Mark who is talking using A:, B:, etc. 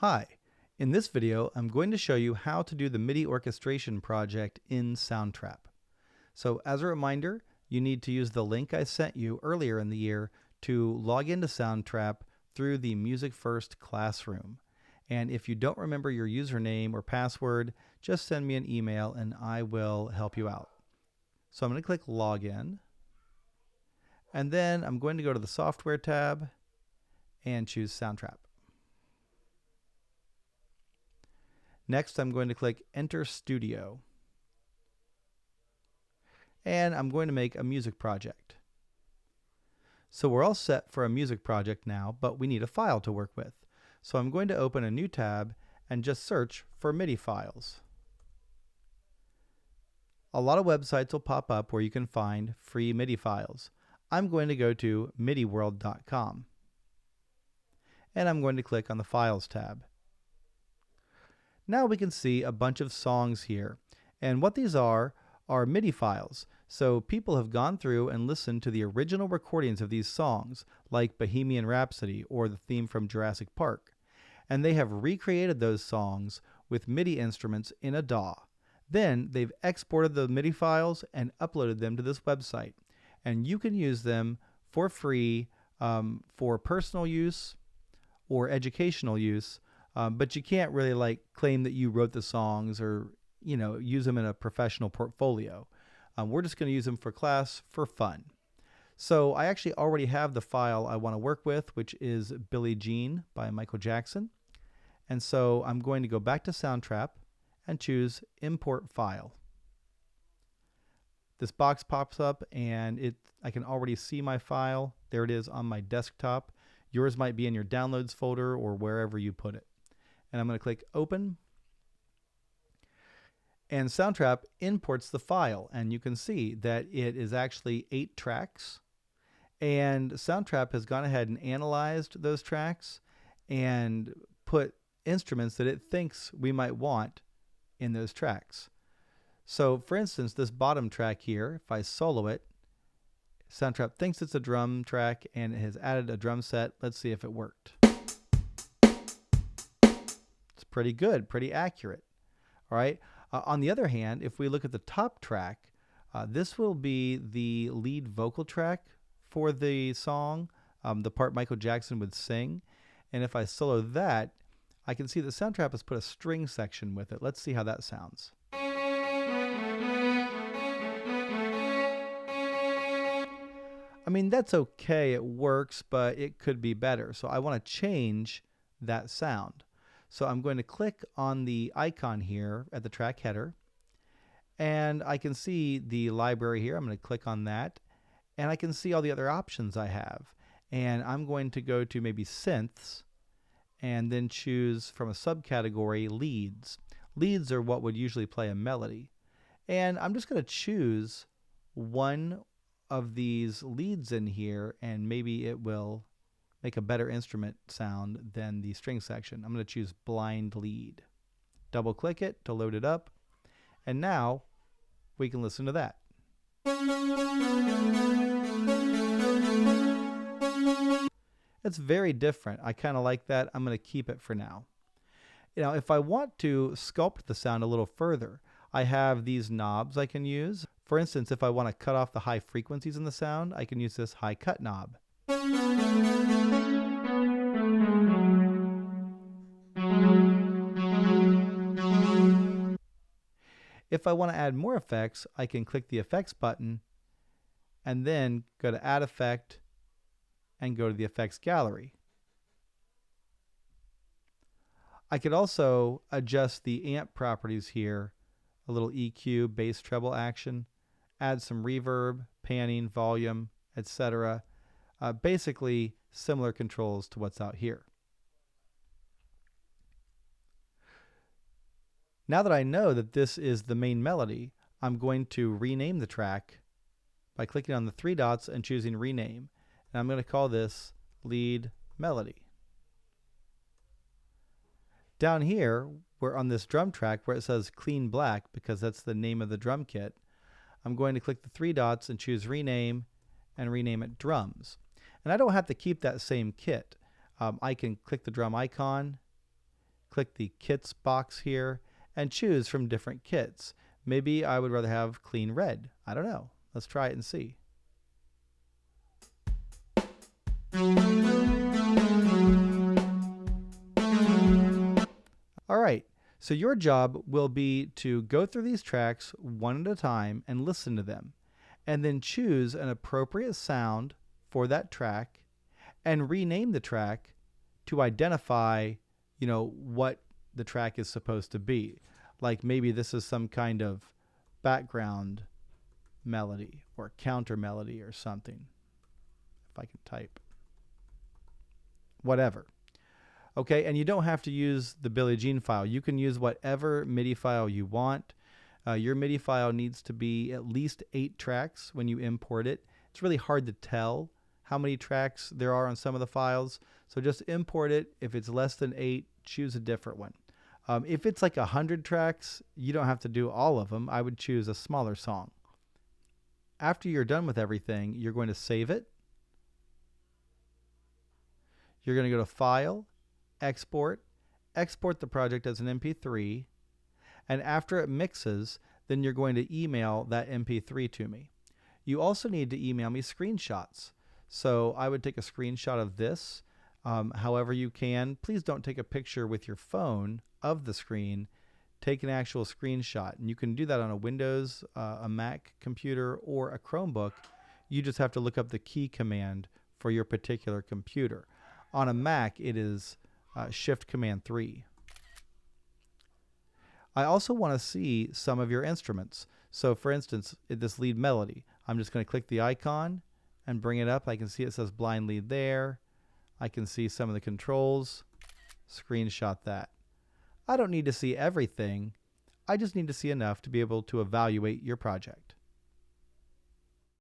A: Hi, in this video I'm going to show you how to do the MIDI orchestration project in Soundtrap. So as a reminder, you need to use the link I sent you earlier in the year to log into Soundtrap through the Music First Classroom. And if you don't remember your username or password, just send me an email and I will help you out. So I'm going to click Login, and then I'm going to go to the Software tab and choose Soundtrap. Next, I'm going to click Enter Studio. And I'm going to make a music project. So we're all set for a music project now, but we need a file to work with. So I'm going to open a new tab and just search for MIDI files. A lot of websites will pop up where you can find free MIDI files. I'm going to go to midiworld.com. And I'm going to click on the Files tab. Now we can see a bunch of songs here, and what these are MIDI files. So people have gone through and listened to the original recordings of these songs, like Bohemian Rhapsody or the theme from Jurassic Park, and they have recreated those songs with MIDI instruments in a DAW. Then they've exported the MIDI files and uploaded them to this website, and you can use them for free for personal use or educational use. But you can't really claim that you wrote the songs or use them in a professional portfolio. We're just going to use them for class for fun. So I actually already have the file I want to work with, which is Billie Jean by Michael Jackson. And so I'm going to go back to Soundtrap and choose Import File. This box pops up and I can already see my file. There it is on my desktop. Yours might be in your Downloads folder or wherever you put it. And I'm going to click Open. And Soundtrap imports the file, and you can see that it is actually 8 tracks. And Soundtrap has gone ahead and analyzed those tracks and put instruments that it thinks we might want in those tracks. So for instance, this bottom track here, if I solo it, Soundtrap thinks it's a drum track and it has added a drum set. Let's see if it worked. It's pretty good, pretty accurate. All right. On the other hand, if we look at the top track, this will be the lead vocal track for the song, the part Michael Jackson would sing. And if I solo that, I can see the Soundtrap has put a string section with it. Let's see how that sounds. I mean, that's okay, it works, but it could be better. So I want to change that sound. So I'm going to click on the icon here at the track header, and I can see the library here. I'm going to click on that, and I can see all the other options I have. And I'm going to go to maybe synths, and then choose from a subcategory leads. Leads are what would usually play a melody. And I'm just going to choose one of these leads in here, and maybe it will make a better instrument sound than the string section. I'm going to choose blind lead. Double click it to load it up, and now we can listen to that. It's very different. I kind of like that. I'm going to keep it for now. If I want to sculpt the sound a little further, I have these knobs I can use. For instance, if I want to cut off the high frequencies in the sound, I can use this high cut knob. If I want to add more effects, I can click the Effects button and then go to Add Effect and go to the Effects Gallery. I could also adjust the amp properties here, a little EQ, bass treble action, add some reverb, panning, volume, etc. Basically similar controls to what's out here. Now that I know that this is the main melody, I'm going to rename the track by clicking on the 3 dots and choosing Rename. And I'm going to call this Lead Melody. Down here, we're on this drum track where it says Clean Black, because that's the name of the drum kit. I'm going to click the 3 dots and choose Rename and rename it Drums. And I don't have to keep that same kit. I can click the drum icon click the kits box here and choose from different kits. Maybe I would rather have clean red. I don't know. Let's try it and see. All right, so your job will be to go through these tracks one at a time and listen to them, and then choose an appropriate sound for that track and rename the track to identify, what the track is supposed to be. Like maybe this is some kind of background melody or counter melody or something. If I can type. Whatever. Okay, and you don't have to use the Billie Jean file. You can use whatever MIDI file you want. Your MIDI file needs to be at least 8 tracks when you import it. It's really hard to tell how many tracks there are on some of the files, so just import it. If it's less than 8, choose a different one. If it's like 100 tracks, you don't have to do all of them. I would choose a smaller song. After you're done with everything, you're going to save it. You're going to go to File, Export the project as an MP3, and after it mixes, then you're going to email that MP3 to me. You also need to email me screenshots. So I would take a screenshot of this however you can. Please don't take a picture with your phone of the screen. Take an actual screenshot. And you can do that on a Windows, a Mac computer, or a Chromebook. You just have to look up the key command for your particular computer. On a Mac, it is Shift Command 3. I also want to see some of your instruments. So for instance, this lead melody, I'm just going to click the icon and bring it up. I can see it says blind lead there. I can see some of the controls. Screenshot that. I don't need to see everything. I just need to see enough to be able to evaluate your project.